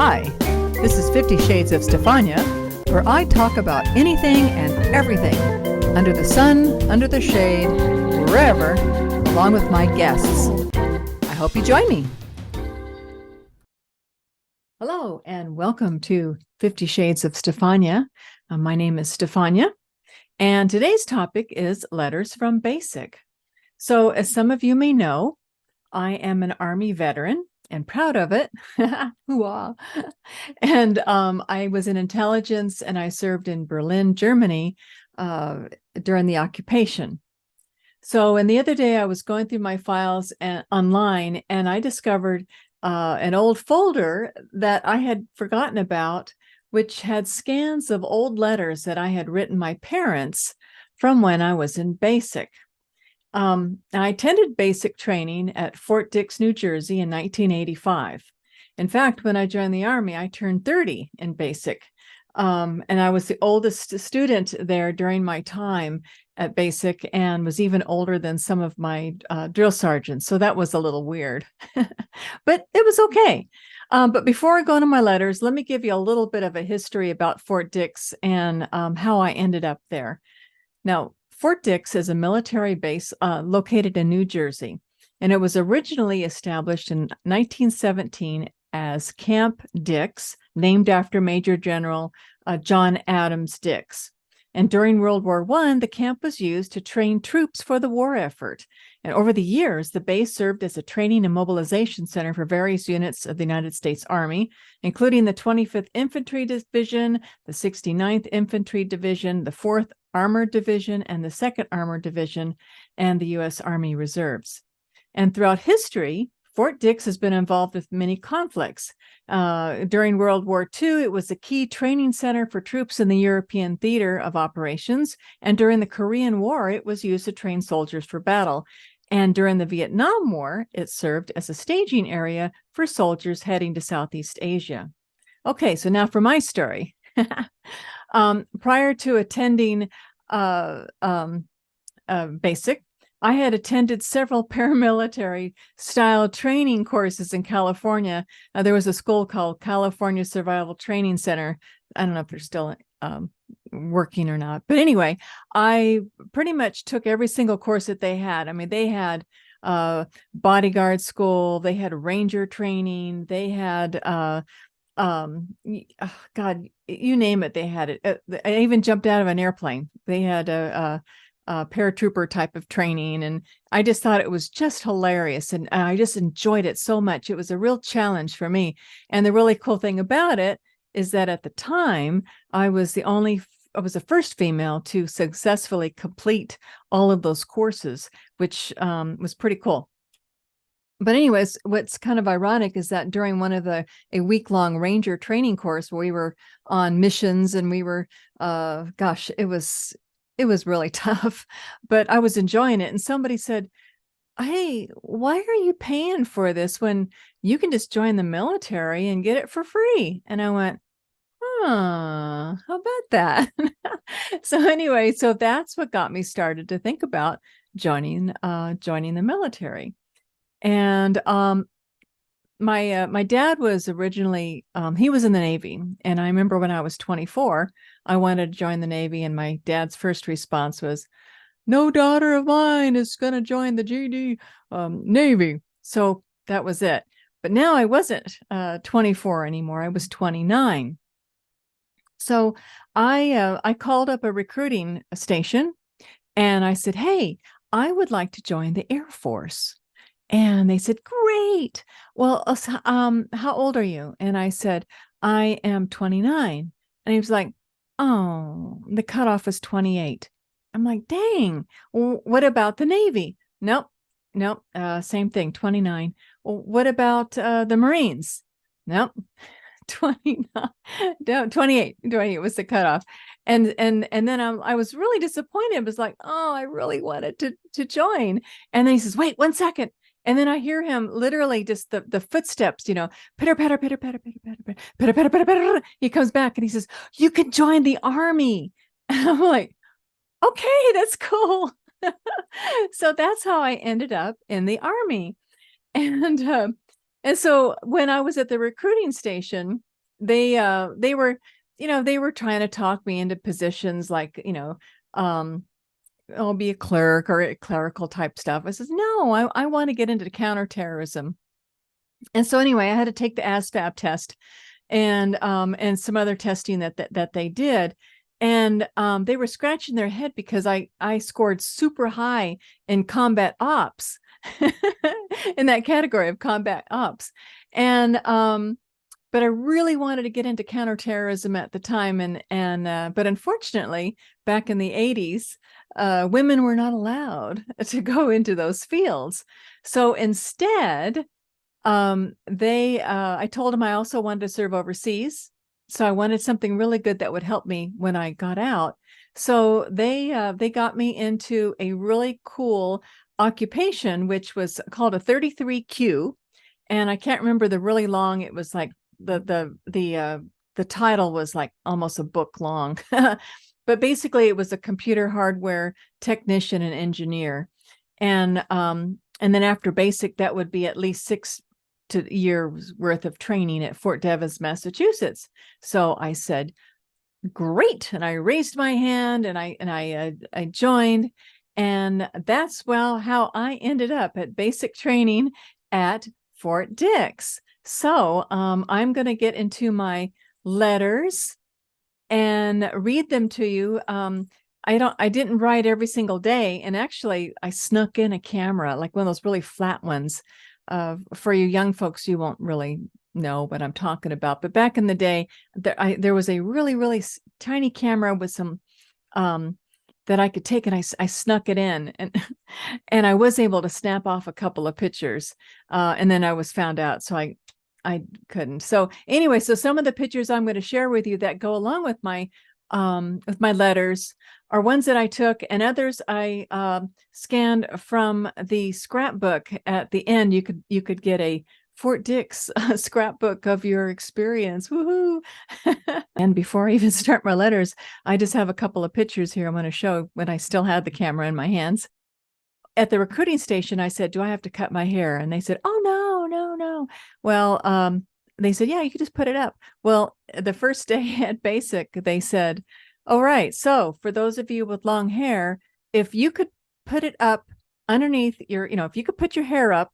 Hi, this is 50 Shades of Stefanya, where I talk about anything and everything, under the sun, under the shade, wherever, along with my guests. I hope you join me. Hello, and welcome to 50 Shades of Stefanya. My name is Stefanya, and today's topic is letters from Basic. So, as some of you may know, I am an Army veteran and proud of it. And I was in intelligence and I served in Berlin, Germany during the occupation. So, and the other day I was going through my files online and I discovered an old folder that I had forgotten about, which had scans of old letters that I had written my parents from when I was in basic. I attended basic training at Fort Dix, New Jersey in 1985. In fact, when I joined the Army, I turned 30 in basic. And I was the oldest student there during my time at basic and was even older than some of my drill sergeants. So that was a little weird, but it was okay. But before I go into my letters, let me give you a little bit of a history about Fort Dix and how I ended up there. Now, Fort Dix is a military base located in New Jersey, and it was originally established in 1917 as Camp Dix, named after Major General John Adams Dix. And during World War I, the camp was used to train troops for the war effort. And over the years, the base served as a training and mobilization center for various units of the United States Army, including the 25th Infantry Division, the 69th Infantry Division, the 4th Armored Division, and the 2nd Armored Division, and the U.S. Army Reserves. And throughout history, Fort Dix has been involved with many conflicts. During World War II, it was a key training center for troops in the European theater of operations. And during the Korean War, it was used to train soldiers for battle. And during the Vietnam War, it served as a staging area for soldiers heading to Southeast Asia. Okay, so now for my story. Prior to attending basic, I had attended several paramilitary style training courses in California. There was a school called California Survival Training Center. I don't know if they're still working or not. But anyway, I pretty much took every single course that they had. I mean, they had bodyguard school, they had ranger training, they had God, you name it, they had it. I even jumped out of an airplane. They had a paratrooper type of training. And I just thought it was just hilarious. And I just enjoyed it so much. It was a real challenge for me. And the really cool thing about it is that at the time, I was the first female to successfully complete all of those courses, which was pretty cool. But anyways, what's kind of ironic is that during one of a week-long ranger training course where we were on missions and we were, it was really tough, but I was enjoying it. And somebody said, "Hey, why are you paying for this when you can just join the military and get it for free?" And I went, how about that? So anyway, so that's what got me started to think about joining the military. And my dad was originally, he was in the Navy. And I remember when I was 24, I wanted to join the Navy. And my dad's first response was, "No daughter of mine is going to join the GD Navy." So that was it. But now I wasn't 24 anymore. I was 29. So I called up a recruiting station and I said, "Hey, I would like to join the Air Force." And they said, "Great. Well, how old are you?" And I said, "I am 29. And he was like, "Oh, the cutoff is 28. I'm like, "Dang. Well, what about the Navy?" Nope. Same thing, 29. Well, what about the Marines? Nope. 29. No, 28. 28 was the cutoff. And then I was really disappointed. I was like, "Oh, I really wanted to join." And then he says, "Wait 1 second." And then I hear him literally just the footsteps, pitter, patter, pitter, patter, pitter, patter, pitter, pitter, patter, pitter, patter. He comes back and he says, "You can join the Army." And I'm like, "Okay, that's cool." So that's how I ended up in the Army. And so when I was at the recruiting station, they were, they were trying to talk me into positions like, I'll be a clerk or a clerical type stuff. I says, no, I want to get into counterterrorism. And so anyway, I had to take the ASVAB test and some other testing that they did. And they were scratching their head because I scored super high in combat ops in that category of combat ops. And but I really wanted to get into counterterrorism at the time. But unfortunately, back in the 80s, women were not allowed to go into those fields. So instead, I told them I also wanted to serve overseas. So I wanted something really good that would help me when I got out. So they got me into a really cool occupation, which was called a 33Q. And I can't remember the really long, it was like the title was like almost a book long. But basically it was a computer hardware technician and engineer. And then after basic, that would be at least 6 years worth of training at Fort Devens, Massachusetts. So I said, great. And I raised my hand and I joined. And that's how I ended up at basic training at Fort Dix. So I'm going to get into my letters and read them to you. I didn't write every single day. And actually I snuck in a camera, like one of those really flat ones. For you young folks, you won't really know what I'm talking about. But back in the day, there was a really, really tiny camera with some that I could take, and I snuck it in, and I was able to snap off a couple of pictures, and then I was found out, so I couldn't. So anyway, so some of the pictures I'm going to share with you that go along with my letters are ones that I took, and others I scanned from the scrapbook. At the end, you could get a Fort Dix scrapbook of your experience. Woohoo! And before I even start my letters, I just have a couple of pictures here I'm going to show when I still had the camera in my hands. At the recruiting station, I said, do I have to cut my hair? And they said, oh, no, no, no. Well, they said, yeah, you can just put it up. Well, the first day at basic, they said, all right, so for those of you with long hair, if you could put it up underneath your, if you could put your hair up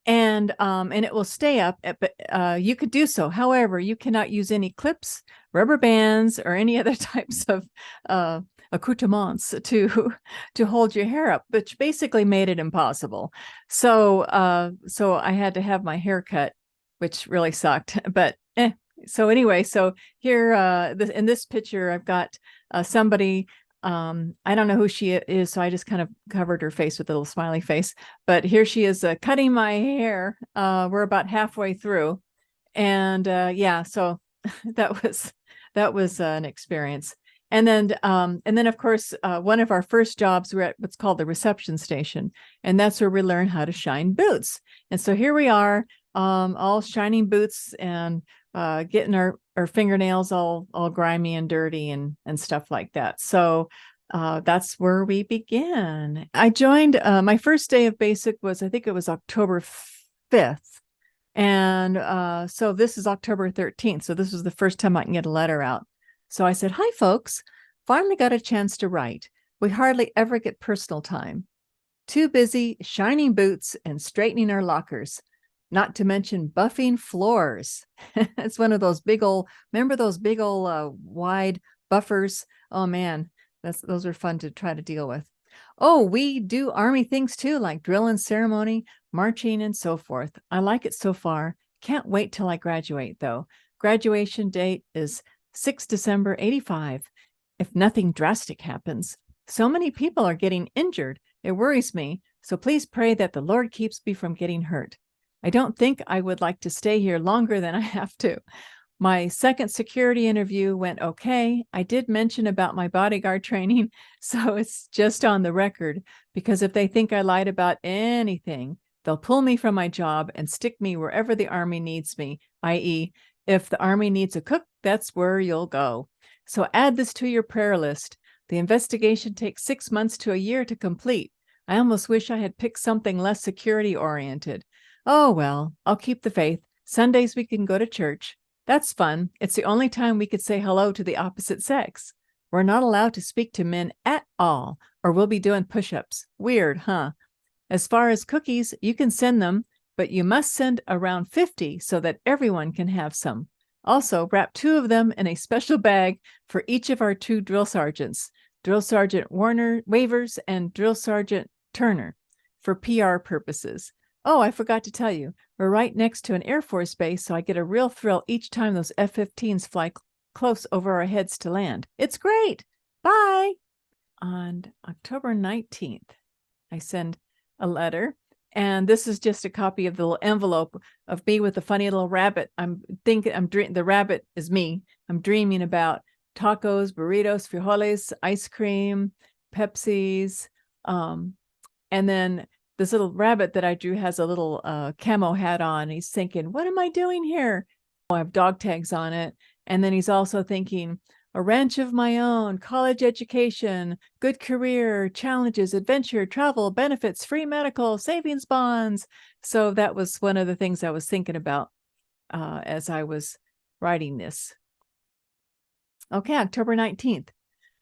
and it will stay up, but you could do so. However, you cannot use any clips, rubber bands, or any other types of accoutrements to hold your hair up, which basically made it impossible. So I had to have my hair cut, which really sucked. But so anyway, so here in this picture, I've got somebody. I don't know who she is, so I just kind of covered her face with a little smiley face. But here she is cutting my hair. We're about halfway through, and yeah, so that was an experience. And then of course, one of our first jobs, we're at what's called the reception station, and that's where we learn how to shine boots. And so here we are, all shining boots and getting our fingernails all grimy and dirty and stuff like that. So that's where we began. I joined, my first day of basic was, I think it was October 5th. And so this is October 13th. So this was the first time I can get a letter out. So I said, hi, folks. Finally got a chance to write. We hardly ever get personal time. Too busy shining boots and straightening our lockers. Not to mention buffing floors. It's one of those big old, remember those big old wide buffers? Oh man, those are fun to try to deal with. Oh, we do Army things too, like drill and ceremony, marching, and so forth. I like it so far. Can't wait till I graduate, though. Graduation date is 6 December 85. If nothing drastic happens. So many people are getting injured. It worries me. So please pray that the Lord keeps me from getting hurt. I don't think I would like to stay here longer than I have to. My second security interview went okay. I did mention about my bodyguard training, so it's just on the record, because if they think I lied about anything, they'll pull me from my job and stick me wherever the Army needs me, i.e., if the Army needs a cook, that's where you'll go. So add this to your prayer list. The investigation takes 6 months to a year to complete. I almost wish I had picked something less security oriented. Oh, well, I'll keep the faith. Sundays we can go to church. That's fun. It's the only time we could say hello to the opposite sex. We're not allowed to speak to men at all, or we'll be doing push-ups. Weird, huh? As far as cookies, you can send them, but you must send around 50 so that everyone can have some. Also, wrap 2 of them in a special bag for each of our 2 drill sergeants, Drill Sergeant Warner Wavers and Drill Sergeant Turner, for PR purposes. Oh, I forgot to tell you, we're right next to an Air Force base, so I get a real thrill each time those F-15s fly close over our heads to land. It's great. Bye. On October 19th, I send a letter, and this is just a copy of the little envelope of me with the funny little rabbit. The rabbit is me. I'm dreaming about tacos, burritos, frijoles, ice cream, Pepsis, and then this little rabbit that I drew has a little camo hat on. He's thinking, what am I doing here? Oh, I have dog tags on it. And then he's also thinking, a ranch of my own, college education, good career, challenges, adventure, travel, benefits, free medical, savings bonds. So that was one of the things I was thinking about as I was writing this. Okay, October 19th.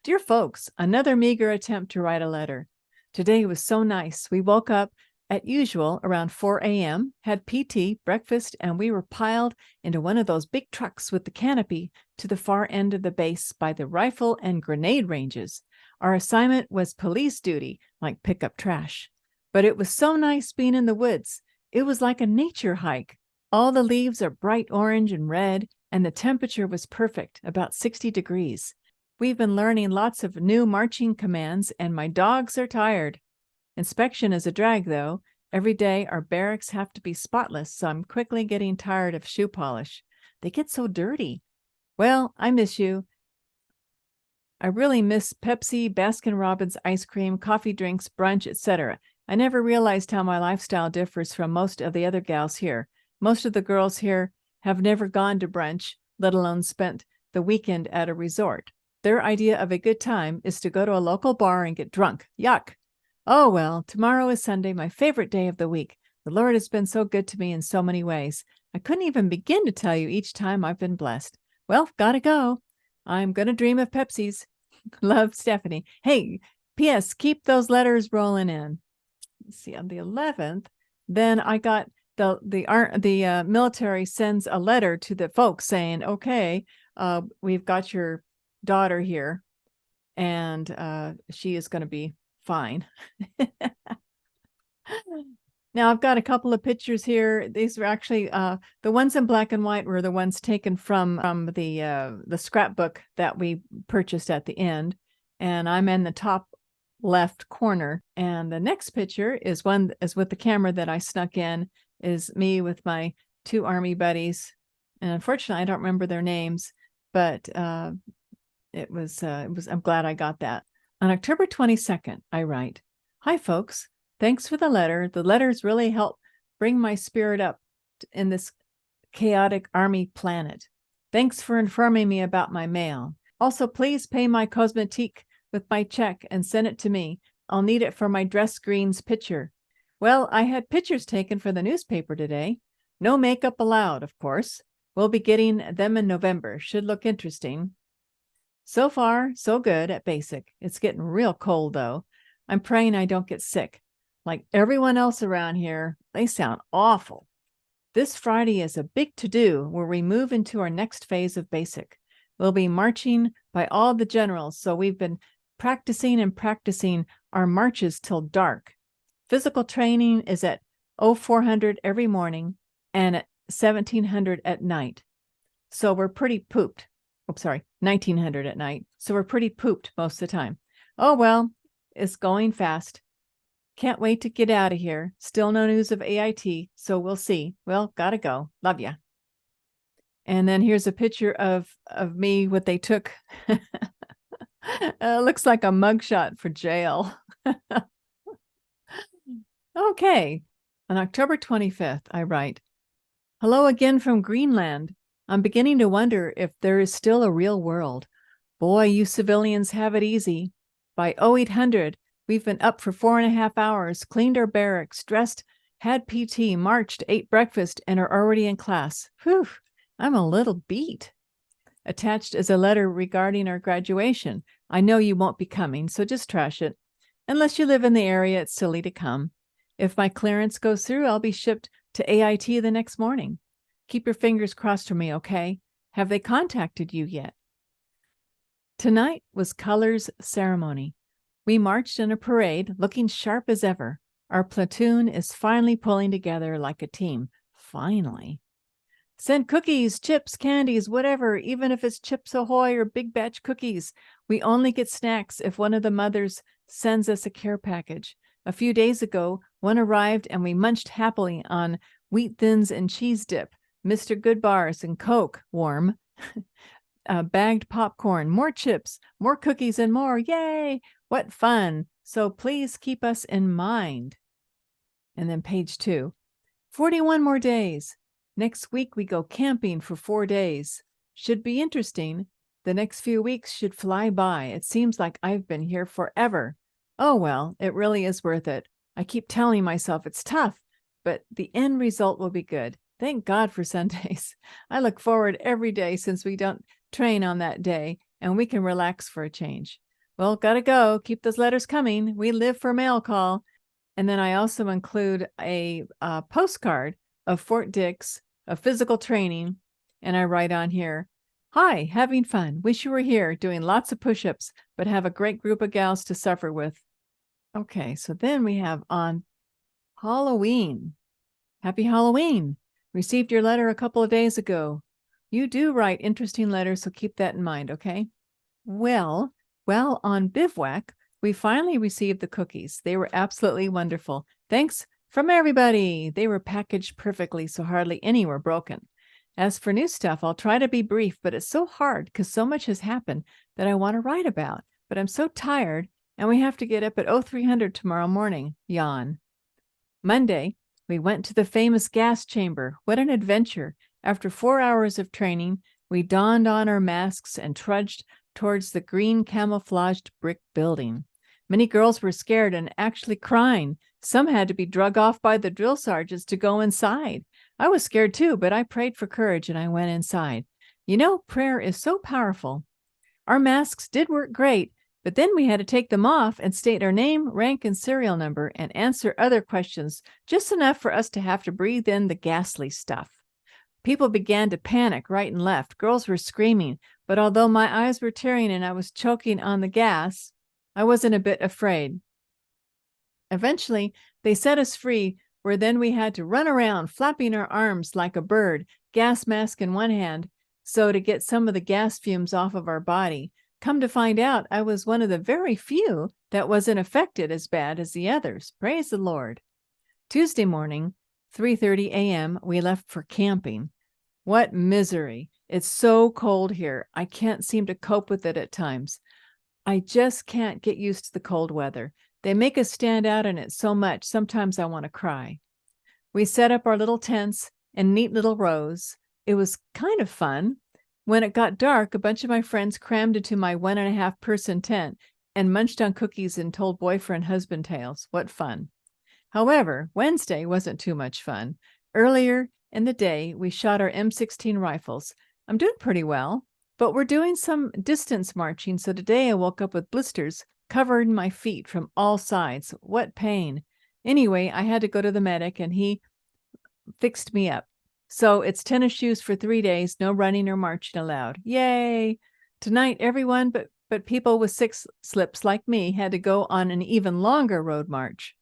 Dear folks, another meager attempt to write a letter. Today was so nice. We woke up at usual around 4 a.m., had PT, breakfast, and we were piled into one of those big trucks with the canopy to the far end of the base by the rifle and grenade ranges. Our assignment was police duty, like pick up trash. But it was so nice being in the woods. It was like a nature hike. All the leaves are bright orange and red, and the temperature was perfect, about 60 degrees. We've been learning lots of new marching commands, and my dogs are tired. Inspection is a drag, though. Every day our barracks have to be spotless, so I'm quickly getting tired of shoe polish. They get so dirty. Well, I miss you. I really miss Pepsi, Baskin-Robbins ice cream, coffee drinks, brunch, etc. I never realized how my lifestyle differs from most of the other gals here. Most of the girls here have never gone to brunch, let alone spent the weekend at a resort. Their idea of a good time is to go to a local bar and get drunk. Yuck. Oh, well, tomorrow is Sunday, my favorite day of the week. The Lord has been so good to me in so many ways. I couldn't even begin to tell you each time I've been blessed. Well, gotta go. I'm going to dream of Pepsis. Love, Stephanie. Hey, P.S. Keep those letters rolling in. Let's see, on the 11th, then I got the military sends a letter to the folks saying, okay, we've got your daughter here, and she is going to be fine. Now I've got a couple of pictures here. These were actually the ones in black and white were the ones taken from the scrapbook that we purchased at the end, and I'm in the top left corner. And the next picture is with the camera that I snuck in, is me with my 2 Army buddies, and unfortunately I don't remember their names, but it was I'm glad I got that. On October 22nd, I write, "Hi folks, thanks for the letter. The letters really help bring my spirit up in this chaotic Army planet. Thanks for informing me about my mail. Also, please pay my cosmetique with my check and send it to me. I'll need it for my dress greens picture. Well, I had pictures taken for the newspaper today. No makeup allowed, of course. We'll be getting them in November. Should look interesting. So far, so good at basic. It's getting real cold, though. I'm praying I don't get sick. Like everyone else around here, they sound awful. This Friday is a big to-do where we move into our next phase of basic. We'll be marching by all the generals, so we've been practicing our marches till dark. Physical training is at 0400 every morning and at 1700 at night. So we're pretty pooped. Oh, sorry, 1900 at night. So we're pretty pooped most of the time. Oh, well, it's going fast. Can't wait to get out of here. Still no news of AIT, so we'll see. Well, gotta go. Love ya." And then here's a picture of me, what they took. Looks like a mugshot for jail. Okay. On October 25th, I write, "Hello again from Greenland. I'm beginning to wonder if there is still a real world. Boy, you civilians have it easy. By 0800, we've been up for 4.5 hours, cleaned our barracks, dressed, had PT, marched, ate breakfast, and are already in class. Whew, I'm a little beat. Attached is a letter regarding our graduation. I know you won't be coming, so just trash it. Unless you live in the area, it's silly to come. If my clearance goes through, I'll be shipped to AIT the next morning. Keep your fingers crossed for me, okay? Have they contacted you yet? Tonight was colors ceremony. We marched in a parade, looking sharp as ever. Our platoon is finally pulling together like a team. Finally. Send cookies, chips, candies, whatever, even if it's Chips Ahoy or Big Batch cookies. We only get snacks if one of the mothers sends us a care package. A few days ago, one arrived and we munched happily on wheat thins and cheese dip, Mr. Good bars and Coke, warm, bagged popcorn, more chips, more cookies, and more. Yay! What fun. So please keep us in mind. And then page 2, 41 more days. Next week, we go camping for 4 days. Should be interesting. The next few weeks should fly by. It seems like I've been here forever. Oh, well, it really is worth it. I keep telling myself it's tough, but the end result will be good. Thank God for Sundays. I look forward every day since we don't train on that day and we can relax for a change. Well, gotta go. Keep those letters coming. We live for mail call. And then I also include a postcard of Fort Dix, of physical training. And I write on here, hi, having fun. Wish you were here doing lots of push-ups, but have a great group of gals to suffer with. Okay, so then we have on Halloween. Happy Halloween. Received your letter a couple of days ago. You do write interesting letters, so keep that in mind, okay? Well, on bivouac, we finally received the cookies. They were absolutely wonderful. Thanks from everybody. They were packaged perfectly, so hardly any were broken. As for new stuff, I'll try to be brief, but it's so hard because so much has happened that I want to write about. But I'm so tired, and we have to get up at 0300 tomorrow morning. Yawn. Monday, we went to the famous gas chamber. What an adventure. After 4 hours of training, we donned on our masks and trudged towards the green camouflaged brick building. Many girls were scared and actually crying. Some had to be drug off by the drill sergeants to go inside. I was scared too, but I prayed for courage and I went inside. You know, prayer is so powerful. Our masks did work great, but then we had to take them off and state our name, rank, and serial number and answer other questions, just enough for us to have to breathe in the ghastly stuff. People began to panic right and left. Girls were screaming, but although my eyes were tearing and I was choking on the gas, I wasn't a bit afraid. Eventually, they set us free, where then we had to run around, flapping our arms like a bird, gas mask in one hand, so to get some of the gas fumes off of our body. Come to find out, I was one of the very few that wasn't affected as bad as the others. Praise the Lord. Tuesday morning, 3:30 a.m., we left for camping. What misery. It's so cold here. I can't seem to cope with it at times. I just can't get used to the cold weather. They make us stand out in it so much, sometimes I want to cry. We set up our little tents in neat little rows. It was kind of fun. When it got dark, a bunch of my friends crammed into my 1.5 person tent and munched on cookies and told boyfriend-husband tales. What fun. However, Wednesday wasn't too much fun. Earlier in the day, we shot our M16 rifles. I'm doing pretty well, but we're doing some distance marching, so today I woke up with blisters covering my feet from all sides. What pain. Anyway, I had to go to the medic, and he fixed me up. So it's tennis shoes for 3 days, no running or marching allowed. Yay! Tonight, everyone but people with 6 slips like me had to go on an even longer road march.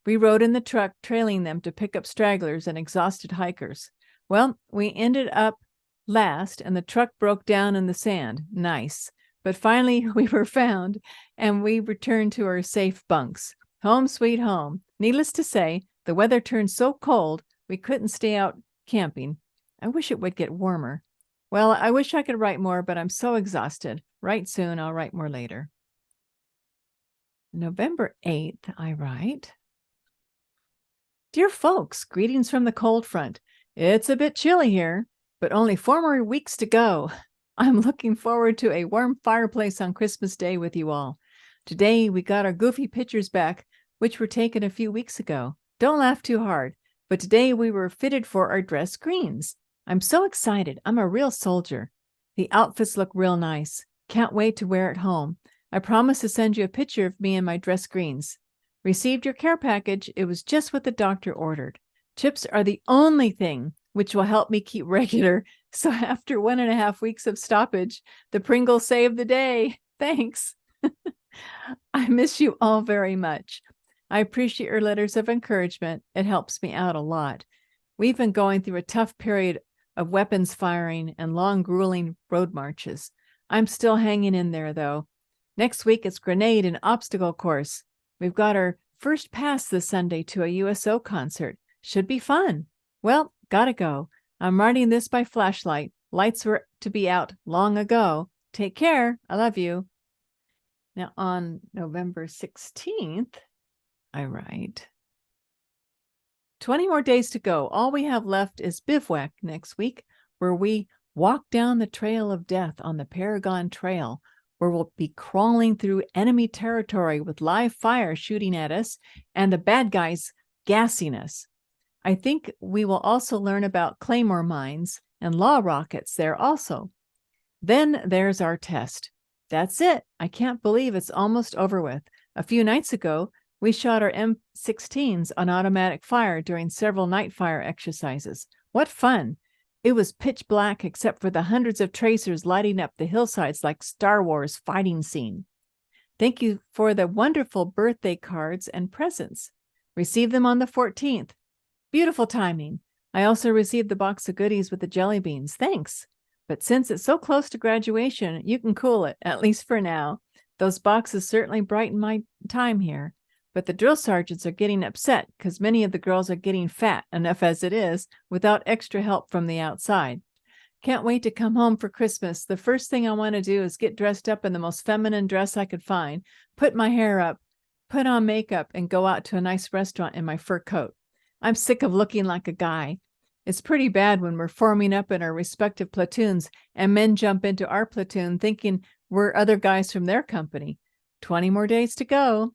We rode in the truck, trailing them to pick up stragglers and exhausted hikers. Well, we ended up last, and the truck broke down in the sand. Nice. But finally, we were found, and we returned to our safe bunks. Home sweet home. Needless to say, the weather turned so cold, we couldn't stay out camping. I wish it would get warmer. Well, I wish I could write more, but I'm so exhausted. Write soon. I'll write more later. November 8th, I write. Dear folks, greetings from the cold front. It's a bit chilly here, but only 4 more weeks to go. I'm looking forward to a warm fireplace on Christmas Day with you all. Today, we got our goofy pictures back, which were taken a few weeks ago. Don't laugh too hard, but today we were fitted for our dress greens. I'm so excited. I'm a real soldier. The outfits look real nice. Can't wait to wear it home. I promise to send you a picture of me in my dress greens. Received your care package. It was just what the doctor ordered. Chips are the only thing which will help me keep regular. So after 1.5 weeks of stoppage, the Pringles saved the day. Thanks. I miss you all very much. I appreciate your letters of encouragement. It helps me out a lot. We've been going through a tough period of weapons firing and long, grueling road marches. I'm still hanging in there, though. Next week, it's grenade and obstacle course. We've got our first pass this Sunday to a USO concert. Should be fun. Well, gotta go. I'm writing this by flashlight. Lights were to be out long ago. Take care. I love you. Now, on November 16th, I write, 20 more days to go. All we have left is bivouac next week, where we walk down the trail of death on the Paragon Trail, where we'll be crawling through enemy territory with live fire shooting at us and the bad guys gassing us. I think we will also learn about claymore mines and law rockets there also. Then there's our test. That's it. I can't believe it's almost over with. A few nights ago, we shot our M16s on automatic fire during several night fire exercises. What fun! It was pitch black except for the hundreds of tracers lighting up the hillsides like Star Wars fighting scene. Thank you for the wonderful birthday cards and presents. Received them on the 14th. Beautiful timing. I also received the box of goodies with the jelly beans. Thanks. But since it's so close to graduation, you can cool it, at least for now. Those boxes certainly brighten my time here. But the drill sergeants are getting upset because many of the girls are getting fat enough as it is without extra help from the outside. Can't wait to come home for Christmas. The first thing I want to do is get dressed up in the most feminine dress I could find, put my hair up, put on makeup, and go out to a nice restaurant in my fur coat. I'm sick of looking like a guy. It's pretty bad when we're forming up in our respective platoons and men jump into our platoon thinking we're other guys from their company. 20 more days to go.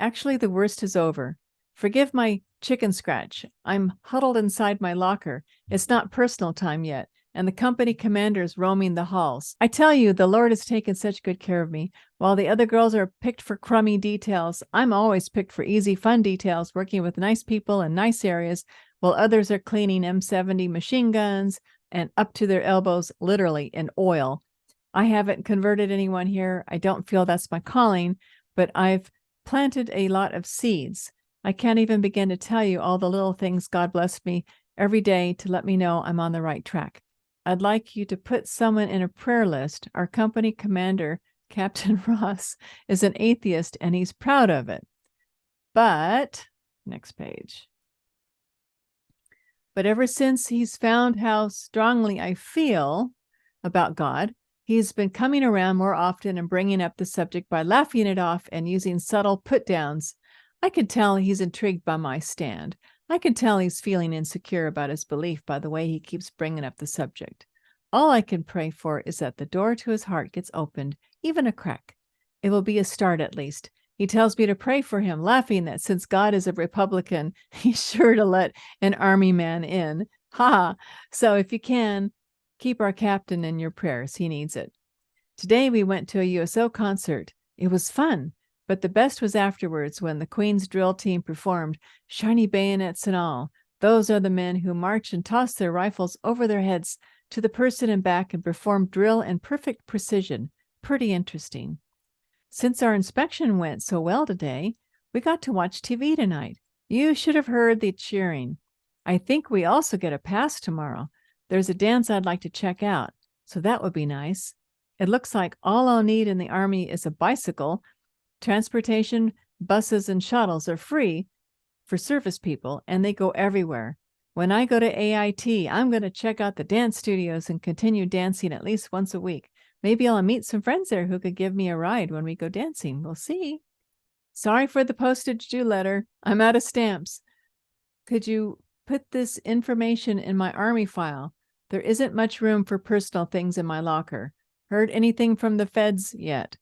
Actually, the worst is over. Forgive my chicken scratch. I'm huddled inside my locker. It's not personal time yet, and the company commander is roaming the halls. I tell you, the Lord has taken such good care of me. While the other girls are picked for crummy details, I'm always picked for easy, fun details, working with nice people in nice areas, while others are cleaning M70 machine guns and up to their elbows, literally, in oil. I haven't converted anyone here. I don't feel that's my calling, but I've planted a lot of seeds. I can't even begin to tell you all the little things God blessed me every day to let me know I'm on the right track. I'd like you to put someone in a prayer list. Our company commander, Captain Ross, is an atheist and he's proud of it. But, next page. But ever since he's found how strongly I feel about God, he's been coming around more often and bringing up the subject by laughing it off and using subtle put-downs. I can tell he's intrigued by my stand. I can tell he's feeling insecure about his belief by the way he keeps bringing up the subject. All I can pray for is that the door to his heart gets opened, even a crack. It will be a start at least. He tells me to pray for him, laughing that since God is a Republican, he's sure to let an army man in. Ha! So if you can, keep our captain in your prayers. He needs it. Today we went to a USO concert. It was fun, but the best was afterwards when the Queen's drill team performed, shiny bayonets and all. Those are the men who march and toss their rifles over their heads to the person in back and perform drill in perfect precision. Pretty interesting. Since our inspection went so well today, we got to watch TV tonight. You should have heard the cheering. I think we also get a pass tomorrow. There's a dance I'd like to check out, so that would be nice. It looks like all I'll need in the Army is a bicycle. Transportation, buses, and shuttles are free for service people, and they go everywhere. When I go to AIT, I'm going to check out the dance studios and continue dancing at least once a week. Maybe I'll meet some friends there who could give me a ride when we go dancing. We'll see. Sorry for the postage due letter. I'm out of stamps. Could you put this information in my Army file? There isn't much room for personal things in my locker. Heard anything from the feds yet?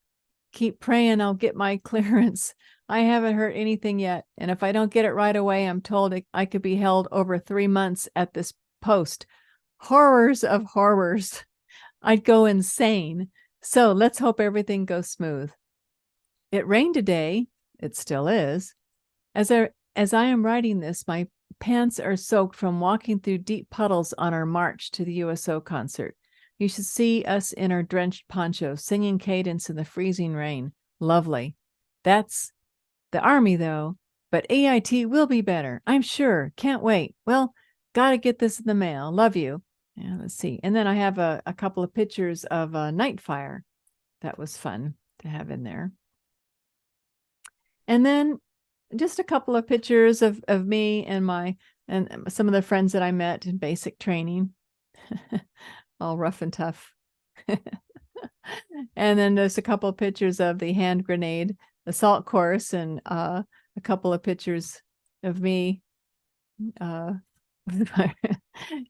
Keep praying I'll get my clearance. I haven't heard anything yet, and if I don't get it right away, I'm told I could be held over 3 months at this post. Horrors of horrors. I'd go insane. So let's hope everything goes smooth. It rained today. It still is. As I am writing this, my pants are soaked from walking through deep puddles on our march to the USO concert. You should see us in our drenched ponchos, singing cadence in the freezing rain. Lovely. That's the Army, though. But AIT will be better, I'm sure. Can't wait. Well, gotta get this in the mail. Love you. Yeah, let's see. And then I have a couple of pictures of a night fire. That was fun to have in there. And then just a couple of pictures of me and some of the friends that I met in basic training. All rough and tough. And then there's a couple of pictures of the hand grenade assault course and a couple of pictures of me.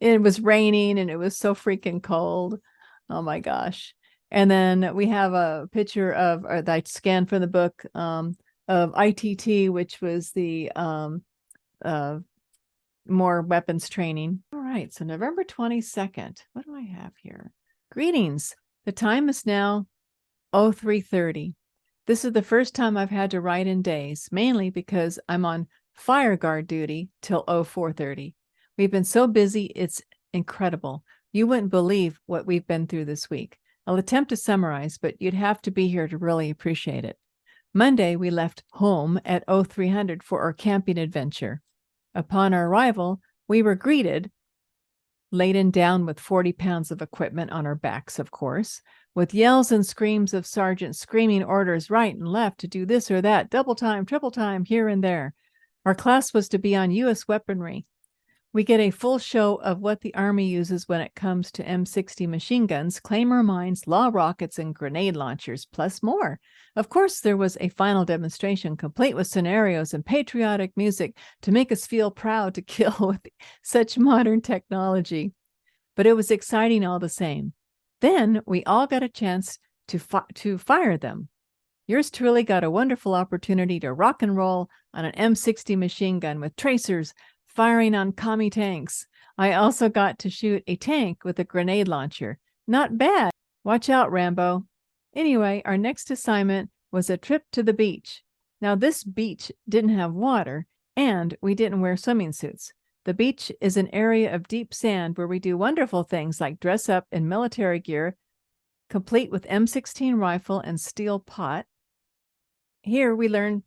It was raining and it was so freaking cold. Oh my gosh. And then we have a picture of, or that I scanned from the book, of ITT, which was the more weapons training. All right, so November 22nd. What do I have here? Greetings. The time is now 03:30. This is the first time I've had to write in days, mainly because I'm on fire guard duty till 04:30. We've been so busy, it's incredible. You wouldn't believe what we've been through this week. I'll attempt to summarize, but you'd have to be here to really appreciate it. Monday, we left home at 0300 for our camping adventure. Upon our arrival, we were greeted, laden down with 40 pounds of equipment on our backs, of course, with yells and screams of sergeants screaming orders right and left to do this or that, double time, triple time, here and there. Our class was to be on U.S. weaponry. We get a full show of what the Army uses when it comes to M60 machine guns, claymore mines, law rockets, and grenade launchers, plus more. Of course, there was a final demonstration complete with scenarios and patriotic music to make us feel proud to kill with such modern technology. But it was exciting all the same. Then we all got a chance to fire them. Yours truly got a wonderful opportunity to rock and roll on an M60 machine gun with tracers, firing on commie tanks. I also got to shoot a tank with a grenade launcher. Not bad. Watch out, Rambo. Anyway, our next assignment was a trip to the beach. Now, this beach didn't have water, and we didn't wear swimming suits. The beach is an area of deep sand where we do wonderful things like dress up in military gear, complete with M16 rifle and steel pot. Here we learn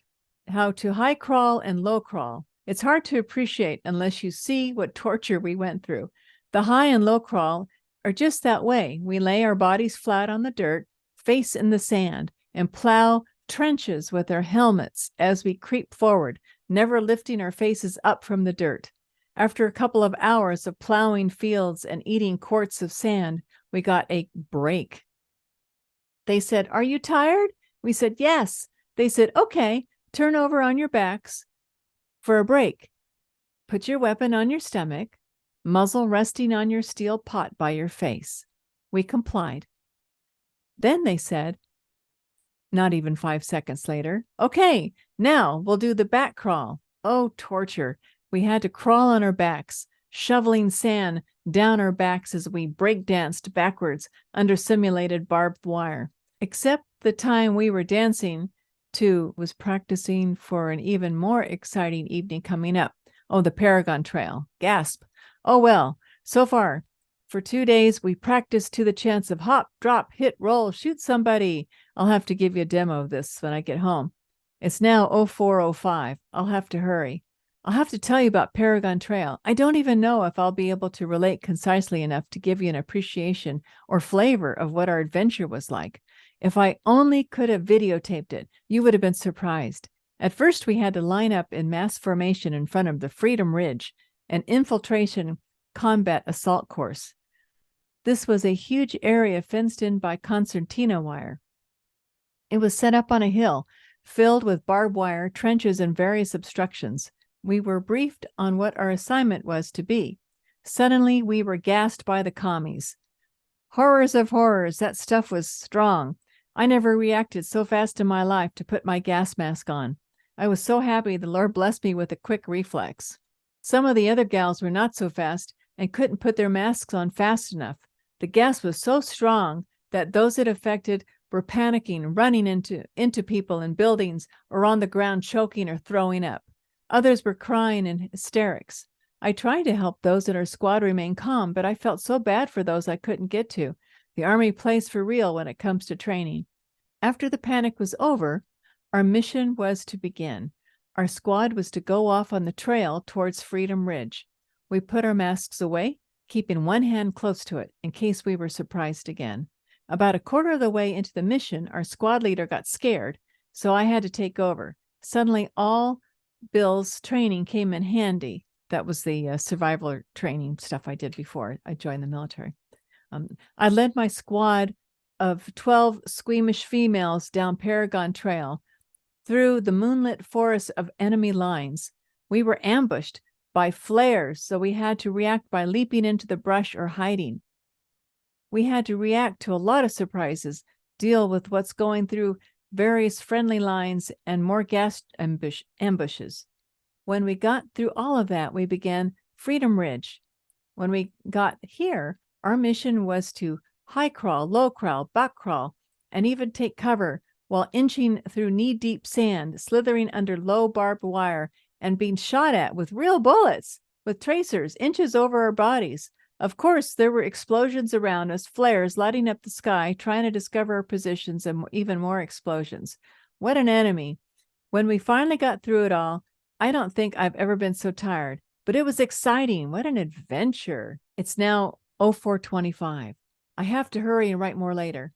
how to high crawl and low crawl. It's hard to appreciate unless you see what torture we went through. The high and low crawl are just that way. We lay our bodies flat on the dirt, face in the sand, and plow trenches with our helmets as we creep forward, never lifting our faces up from the dirt. After a couple of hours of plowing fields and eating quarts of sand, we got a break. They said, "Are you tired?" We said, "Yes." They said, "Okay, turn over on your backs for a break. Put your weapon on your stomach, muzzle resting on your steel pot by your face." We complied. Then they said, not even 5 seconds later, "Okay, now we'll do the back crawl." Oh, torture. We had to crawl on our backs, shoveling sand down our backs as we breakdanced backwards under simulated barbed wire. Except the time we were dancing to was practicing for an even more exciting evening coming up. Oh, the Paragon Trail. Gasp. Oh, well, so far, for 2 days, we practiced to the chants of hop, drop, hit, roll, shoot somebody. I'll have to give you a demo of this when I get home. It's now 04:05. I'll have to hurry. I'll have to tell you about Paragon Trail. I don't even know if I'll be able to relate concisely enough to give you an appreciation or flavor of what our adventure was like. If I only could have videotaped it, you would have been surprised. At first, we had to line up in mass formation in front of the Freedom Ridge, an infiltration combat assault course. This was a huge area fenced in by concertina wire. It was set up on a hill, filled with barbed wire, trenches, and various obstructions. We were briefed on what our assignment was to be. Suddenly, we were gassed by the commies. Horrors of horrors, that stuff was strong. I never reacted so fast in my life to put my gas mask on. I was so happy the Lord blessed me with a quick reflex. Some of the other gals were not so fast, and couldn't put their masks on fast enough. The gas was so strong that those it affected were panicking, running into people in buildings, or on the ground choking or throwing up. Others were crying in hysterics. I tried to help those in our squad remain calm, but I felt so bad for those I couldn't get to. The Army plays for real when it comes to training. After the panic was over, our mission was to begin. Our squad was to go off on the trail towards Freedom Ridge. We put our masks away, keeping one hand close to it in case we were surprised again. About a quarter of the way into the mission, our squad leader got scared, so I had to take over. Suddenly, all Bill's training came in handy. That was the survival training stuff I did before I joined the military. I led my squad of 12 squeamish females down Paragon Trail through the moonlit forest of enemy lines. We were ambushed by flares, so we had to react by leaping into the brush or hiding. We had to react to a lot of surprises, deal with what's going through various friendly lines and more gas ambushes. When we got through all of that, we began Freedom Ridge. When we got here, our mission was to high crawl, low crawl, buck crawl, and even take cover while inching through knee-deep sand, slithering under low barbed wire, and being shot at with real bullets, with tracers inches over our bodies. Of course, there were explosions around us, flares lighting up the sky, trying to discover our positions, and even more explosions. What an enemy. When we finally got through it all, I don't think I've ever been so tired, but it was exciting. What an adventure. It's now 04:25. I have to hurry and write more later.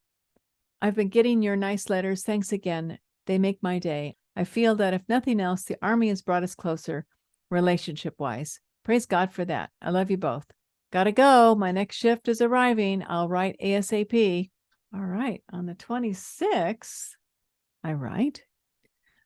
I've been getting your nice letters. Thanks again. They make my day. I feel that if nothing else, the Army has brought us closer, relationship-wise. Praise God for that. I love you both. Gotta go. My next shift is arriving. I'll write ASAP. All right. On the 26th, I write,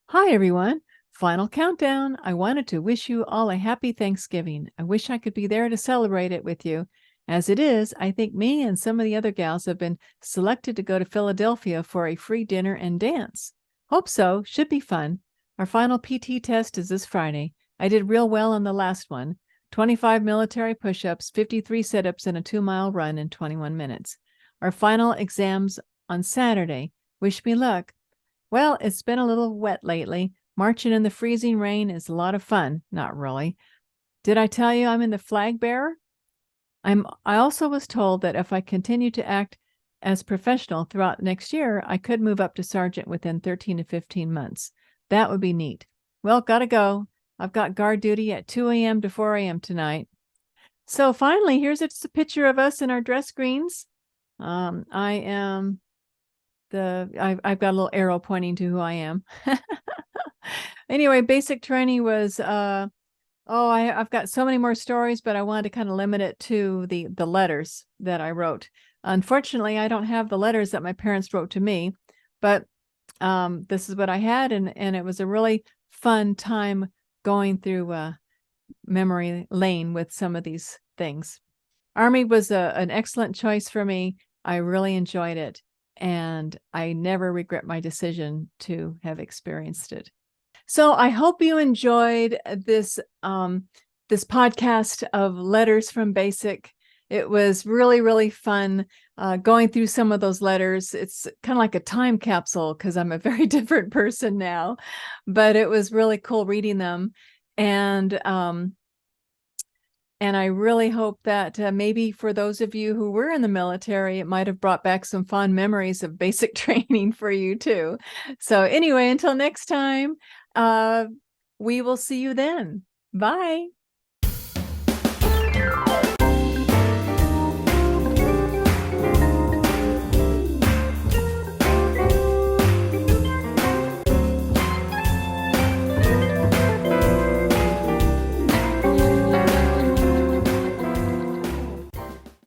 "Hi, everyone. Final countdown. I wanted to wish you all a happy Thanksgiving. I wish I could be there to celebrate it with you. As it is, I think me and some of the other gals have been selected to go to Philadelphia for a free dinner and dance. Hope so. Should be fun. Our final PT test is this Friday. I did real well on the last one. 25 military push-ups, 53 sit-ups, and a 2-mile run in 21 minutes. Our final exams on Saturday. Wish me luck." Well, it's been a little wet lately. Marching in the freezing rain is a lot of fun. Not really. Did I tell you I'm in the flag bearer? I also was told that if I continue to act as professional throughout next year, I could move up to sergeant within 13 to 15 months. That would be neat. Well, gotta go. I've got guard duty at 2 a.m. to 4 a.m. tonight. So finally, here's just a picture of us in our dress greens. I've got a little arrow pointing to who I am. Anyway, basic training was, I've got so many more stories, but I wanted to kind of limit it to the letters that I wrote. Unfortunately, I don't have the letters that my parents wrote to me, but this is what I had, and it was a really fun time going through memory lane with some of these things. Army was an excellent choice for me. I really enjoyed it, and I never regret my decision to have experienced it. So I hope you enjoyed this this podcast of Letters from Basic. It was really, really fun going through some of those letters. It's kind of like a time capsule because I'm a very different person now, but it was really cool reading them. And I really hope that maybe for those of you who were in the military, it might have brought back some fond memories of basic training for you too. So anyway, until next time, we will see you then. Bye.